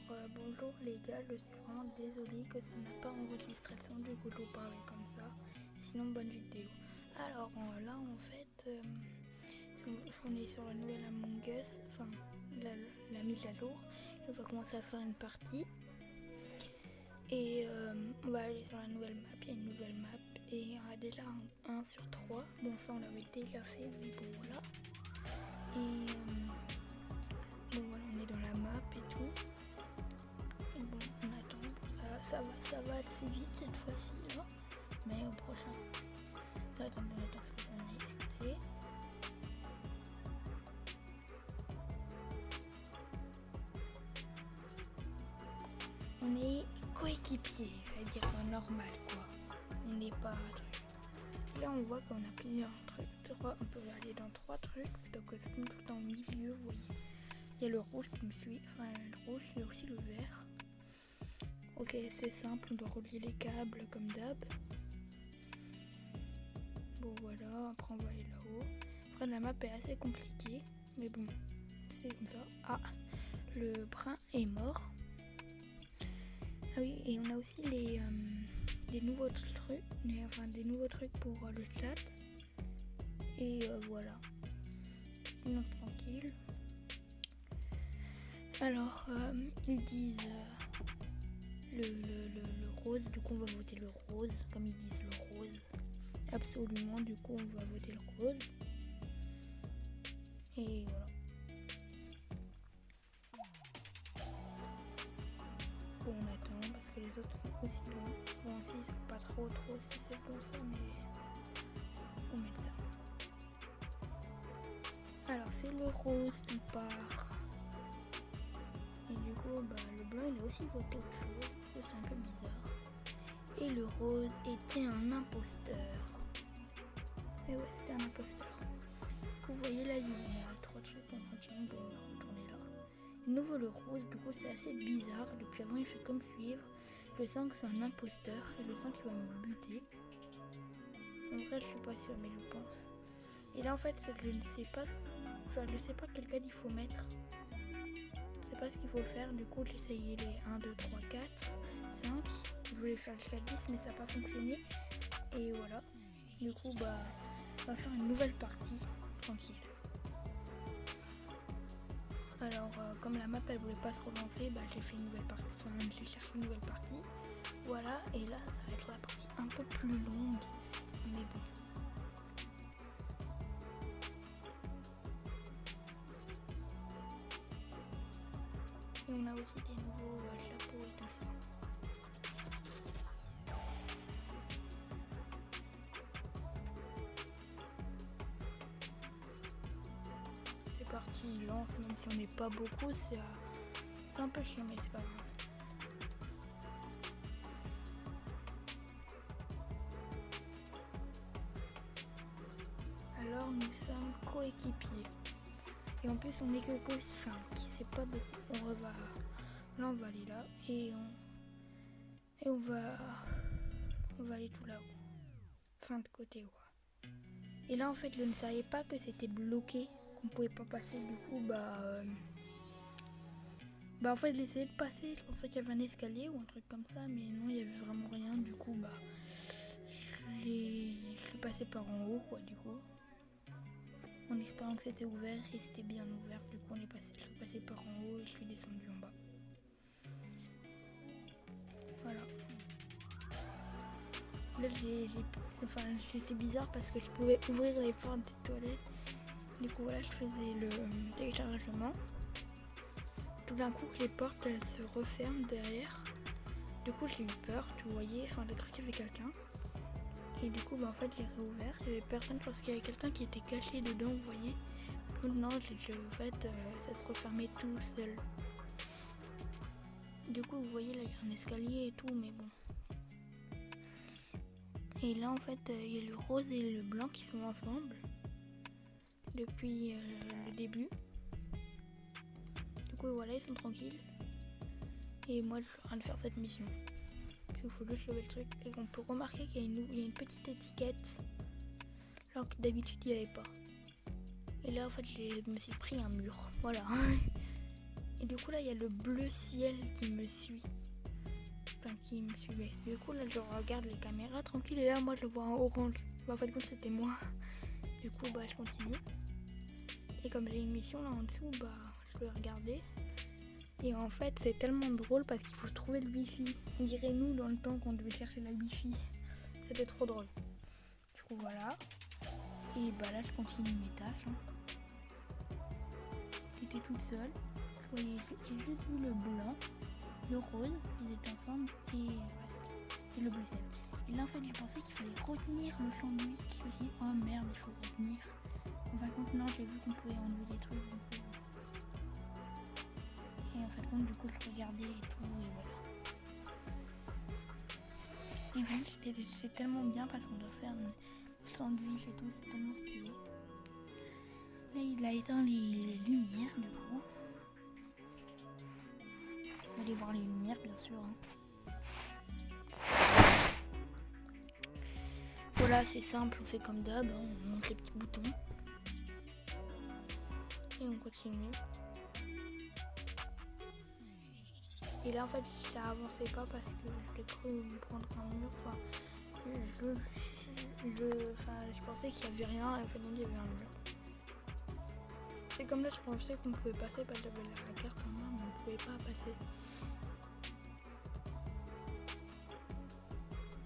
Alors bonjour les gars, je suis vraiment désolée que ça n'a pas enregistré le son, du coup je vous parlais comme ça. Sinon bonne vidéo. Alors là en fait on est sur la nouvelle Among Us, enfin la mise à jour. On va commencer à faire une partie. Et on va aller sur la nouvelle map, il y a une nouvelle map et il y aura déjà un 1 sur 3. Bon ça on l'avait déjà fait mais bon voilà. Et bon voilà, on est dans la map et tout. Et bon on attend, ça va assez vite cette fois-ci là. Mais au prochain. Là, attendez, on attend ce qu'on est fixé. On est coéquipier, c'est-à-dire normal quoi. On n'est pas truc. Là on voit qu'on a plusieurs trucs. On peut aller dans 3 trucs plutôt que tout le temps au milieu, vous voyez. Il y a le rouge qui me suit, enfin le rouge, il y a aussi le vert. Ok, c'est simple, on doit relier les câbles comme d'hab. Bon voilà, après on va aller là-haut. Après la map est assez compliquée, mais bon, c'est comme ça. Ah, le brun est mort. Ah oui, et on a aussi des nouveaux trucs, des nouveaux trucs pour le chat. Et voilà. Sinon tranquille. Alors ils disent le rose, du coup on va voter le rose, comme ils disent le rose. Absolument, du coup on va voter le rose. Et voilà. Bon, on attend parce que les autres sont aussi loin. Bon, aussi ils sont pas trop si c'est bon ça, mais on met ça. Alors c'est le rose qui part. Et du coup le blanc il a aussi voté autre chose. C'est un peu bizarre. Et le rose était un imposteur. Et ouais, c'était un imposteur. Vous voyez là, il y a 3 trucs en continu. Bon, on va retourner là. De nouveau le rose, du coup c'est assez bizarre. Depuis avant il fait comme suivre. Je sens que c'est un imposteur et je sens qu'il va me buter. En vrai je suis pas sûre mais je pense. Et là en fait je ne sais pas, je sais pas quel code il faut mettre. Je sais pas ce qu'il faut faire. Du coup j'ai essayé les 1, 2, 3, 4, 5. Je voulais faire jusqu'à 10 mais ça n'a pas fonctionné. Et voilà. Du coup on va faire une nouvelle partie tranquille. Alors comme la map elle voulait pas se relancer, j'ai fait une nouvelle partie, j'ai cherché une nouvelle partie. Voilà, et là ça va être la partie un peu plus longue, mais bon. Et on a aussi des nouveaux chapeaux et tout ça. C'est parti, il lance, même si on n'est pas beaucoup, c'est un peu chiant, mais c'est pas grave. Alors nous sommes coéquipiers. Et en plus on n'est que 5, c'est pas beaucoup. Là on va aller là et on va aller tout là-haut. Fin de côté quoi. Et là en fait je ne savais pas que c'était bloqué, qu'on pouvait pas passer, du coup en fait j'ai essayé de passer, je pensais qu'il y avait un escalier ou un truc comme ça, mais non il y avait vraiment rien, du coup je suis passé par en haut quoi, du coup. En espérant que c'était ouvert et c'était bien ouvert, du coup je suis passé par en haut et je suis descendu en bas. Voilà. Là c'était bizarre parce que je pouvais ouvrir les portes des toilettes. Du coup voilà, je faisais le téléchargement. Tout d'un coup les portes elles se referment derrière. Du coup j'ai eu peur, tu voyais, j'ai cru qu'il y avait quelqu'un. Et du coup en fait j'ai réouvert, il n'y avait personne, je pense qu'il y avait quelqu'un qui était caché dedans, vous voyez. Non, en fait ça se refermait tout seul. Du coup vous voyez là il y a un escalier et tout, mais bon. Et là en fait il y a le rose et le blanc qui sont ensemble depuis le début. Du coup voilà, ils sont tranquilles. Et moi je suis en train de faire cette mission. Il faut juste lever le truc et on peut remarquer qu'il y a une petite étiquette alors que d'habitude il n'y avait pas. Et là en fait je me suis pris un mur, voilà. Et du coup là il y a le bleu ciel qui me suit. Enfin qui me suivait. Du coup là je regarde les caméras tranquille et là moi je le vois en orange. En fait compte c'était moi. Du coup je continue. Et comme j'ai une mission là en dessous, je vais regarder. Et en fait c'est tellement drôle parce qu'il faut trouver le wifi. On dirait nous dans le temps qu'on devait chercher la wifi. C'était trop drôle. Du coup voilà. Et là je continue mes tâches. J'étais toute seule. J'ai juste vu le blanc, le rose, ils étaient ensemble et le reste. Et le bleu ciel. Et là en fait j'ai pensé qu'il fallait retenir le sandwich. Je me suis dit oh merde il faut retenir. En fin de compte non, j'ai vu qu'on pouvait enlever des trucs du coup. Et en fin de compte du coup je regardais et tout et voilà. Et vraiment c'est tellement bien parce qu'on doit faire un sandwich et tout, c'est tellement stylé. Là il a éteint les lumières du coup. On va aller voir les lumières bien sûr. Voilà c'est simple, on fait comme d'hab, on monte les petits boutons. Et on continue. Et là en fait ça avançait pas parce que je l'ai cru me prendre un mur. Enfin je pensais qu'il n'y avait rien et en fait il y avait un mur. C'est comme là je pensais qu'on pouvait passer parce que j'avais la carte en main mais on pouvait pas passer.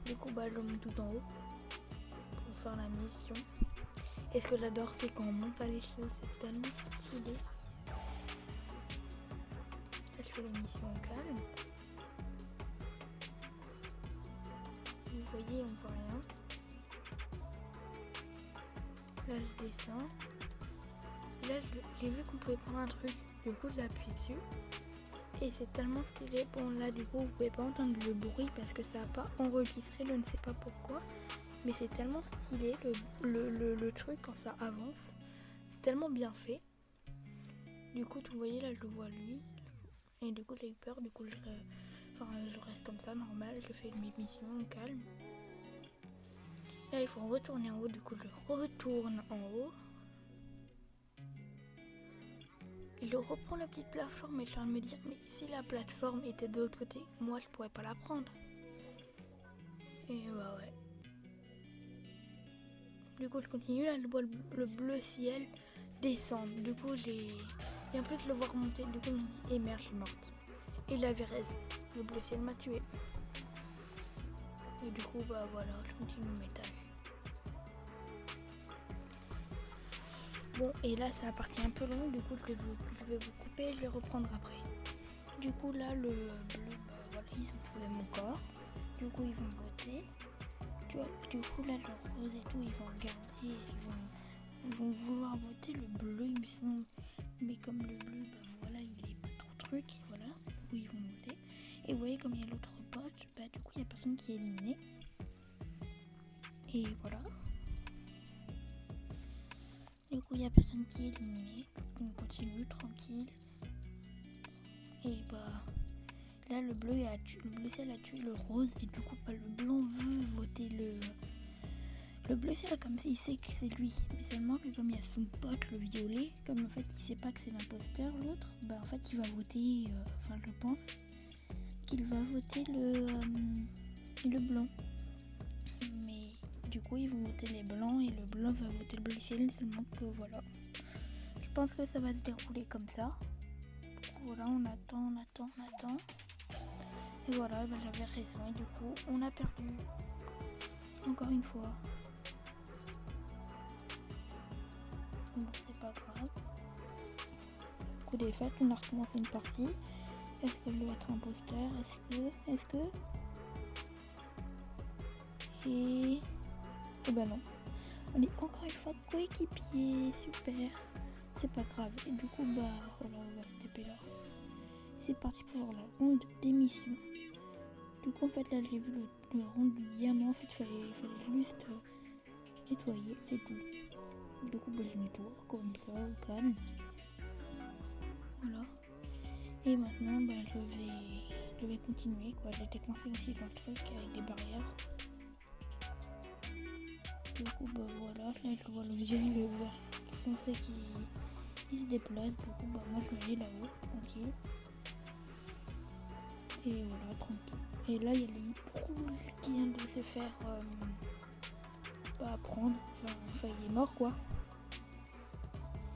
Du coup je monte tout en haut pour faire la mission. Et ce que j'adore c'est quand on monte à l'échelle, c'est tellement stylé. Là je fais la mission au calme. Vous voyez on voit rien. Là je descends. Et là j'ai vu qu'on pouvait prendre un truc. Du coup j'ai appuyé dessus. Et c'est tellement stylé. Bon là du coup vous pouvez pas entendre le bruit parce que ça n'a pas enregistré, je ne sais pas pourquoi. Mais c'est tellement stylé le truc quand ça avance. C'est tellement bien fait. Du coup vous voyez là je le vois lui. Et du coup j'ai eu peur. Du coup je reste comme ça normal. Je fais mes missions au calme. Là il faut retourner en haut. Du coup je retourne en haut. Et je reprends la petite plateforme et je suis en train de me dire mais si la plateforme était de l'autre côté, moi je pourrais pas la prendre. Et ouais. Du coup je continue, là je vois le bleu ciel descendre. Du coup et en plus je le vois remonter. Du coup je me dis eh merde je suis morte. Et j'avais raison, le bleu ciel m'a tué. Et du coup voilà, je continue mes tâches. Bon et là ça a parti un peu long, du coup je vais vous couper, je vais reprendre après. Du coup là le bleu, voilà, ils ont trouvé mon corps. Du coup ils vont voter. Du coup là le rose et tout, ils vont regarder, ils vont vouloir voter le bleu il me semble. Mais comme le bleu, voilà, il est pas trop truc, voilà. Du coup ils vont voter. Et vous voyez comme il y a l'autre pote, du coup il y a personne qui est éliminé. Et voilà. Du coup il y a personne qui est éliminé. On continue tranquille. Et là le bleu ciel a tué le rose et du coup le blanc veut voter le bleu ciel comme ça il sait que c'est lui, mais seulement que comme il y a son pote le violet, comme en fait il sait pas que c'est l'imposteur l'autre, en fait il va voter, je pense qu'il va voter le blanc, mais du coup ils vont voter les blancs et le blanc va voter le bleu ciel, seulement que voilà, je pense que ça va se dérouler comme ça. Voilà, on attend. Et voilà, j'avais raison et du coup, on a perdu. Encore une fois. Bon, c'est pas grave. Coup des fêtes, on a recommencé une partie. Est-ce que je dois être imposteur? Est-ce que Et non. On est encore une fois coéquipiers. Super. C'est pas grave. Et du coup, voilà, on va se taper là. C'est parti pour la ronde d'émission. Du coup en fait là j'ai vu le rond du diamant, en fait fallait juste nettoyer, c'est tout. Du coup je nettoie comme ça au calme. Voilà. Et maintenant je vais continuer quoi. J'étais coincée aussi dans le truc avec des barrières. Du coup voilà, là je vois le violet, le vert foncé qui se déplace. Du coup moi je vais aller là-haut, tranquille. Et voilà, tranquille. Et là, il y a le rouge qui vient de se faire pas prendre. Enfin, il est mort, quoi.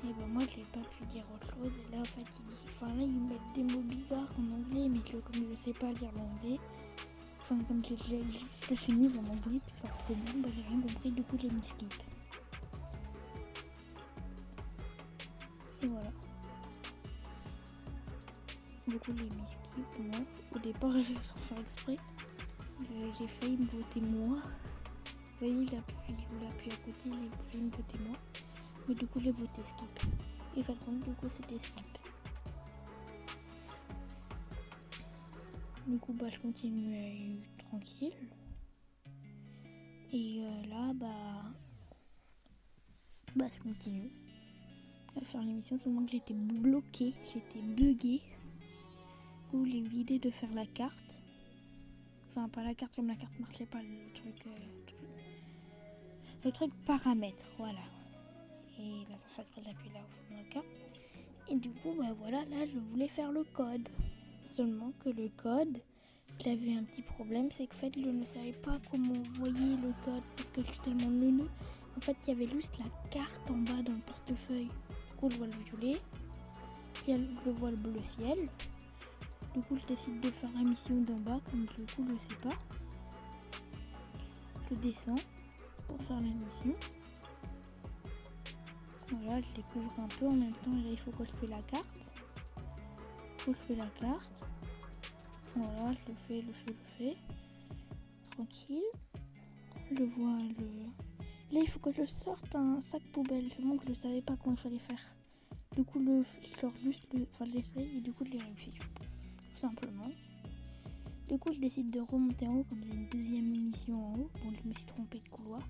Et ben moi, je n'ai pas pu dire autre chose. Et là, en fait, là, ils mettent des mots bizarres en anglais, mais comme je ne sais pas lire l'anglais, enfin, comme je suis nulle en anglais, tout simplement, bah, j'ai rien compris. Du coup, j'ai mis skip. Et voilà. Du coup, j'ai mis skip, moi. Au départ, sans faire exprès, j'ai failli me voter moi. Vous voyez, l'appui à côté, il a failli me voter moi. Mais du coup, j'ai voté skip. Et par contre, du coup, c'était skip. Du coup, bah, je continue tranquille. Et là, bah, je continue à faire l'émission. Seulement que j'étais bloquée, j'étais buggée. Du coup, j'ai eu l'idée de faire la carte. Enfin, pas la carte comme la carte marchait pas, le truc paramètres, voilà. Et là, ça fait j'appuie là au fond de la carte. Et du coup, bah voilà, là, je voulais faire le code. Seulement que le code, j'avais un petit problème, c'est qu'en fait, je ne savais pas comment envoyer le code parce que je suis tellement neuneux. En fait, il y avait juste la carte en bas dans le portefeuille. Du coup, je vois le violet, je vois le bleu ciel. Du coup, je décide de faire la mission d'en bas, comme du coup, je ne sais pas. Je descends pour faire la mission. Voilà, je découvre un peu en même temps. Et là, il faut que je fais la carte. Je fais la carte. Voilà, je le fais. Tranquille. Je vois le... Là, il faut que je sorte un sac poubelle. Seulement que je ne savais pas comment il fallait faire. Du coup, je sors juste j'essaye et du coup, je l'ai réussi. Tout simplement. Du coup, je décide de remonter en haut, comme c'est une deuxième mission en haut. Bon, je me suis trompée de couloir.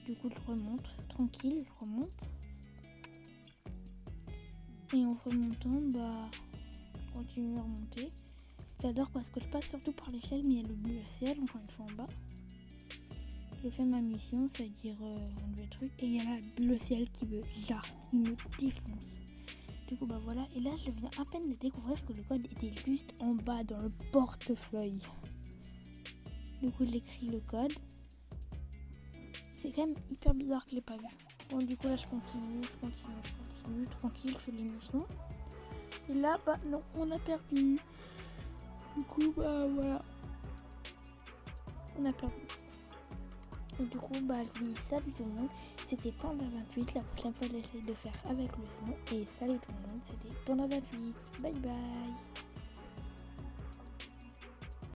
Du coup, je remonte. Tranquille, je remonte. Et en remontant, bah, je continue à remonter. J'adore parce que je passe surtout par l'échelle, mais il y a le bleu ciel, encore une fois en bas. Je fais ma mission, c'est-à-dire enlever le truc. Et il y a là le bleu ciel qui me il me défonce. Du coup, bah voilà. Et là, je viens à peine de découvrir que le code était juste en bas dans le portefeuille. Du coup, j'écris le code. C'est quand même hyper bizarre que je l'ai pas vu. Bon, du coup, là, je continue, tranquille, je fais l'émission. Et là, bah non, on a perdu. Du coup, bah voilà. On a perdu. Et du coup, bah je dis salut tout le monde. C'était Panda28. La prochaine fois, j'essaie de faire avec le son. Et salut tout le monde, c'était Panda28. Bye bye.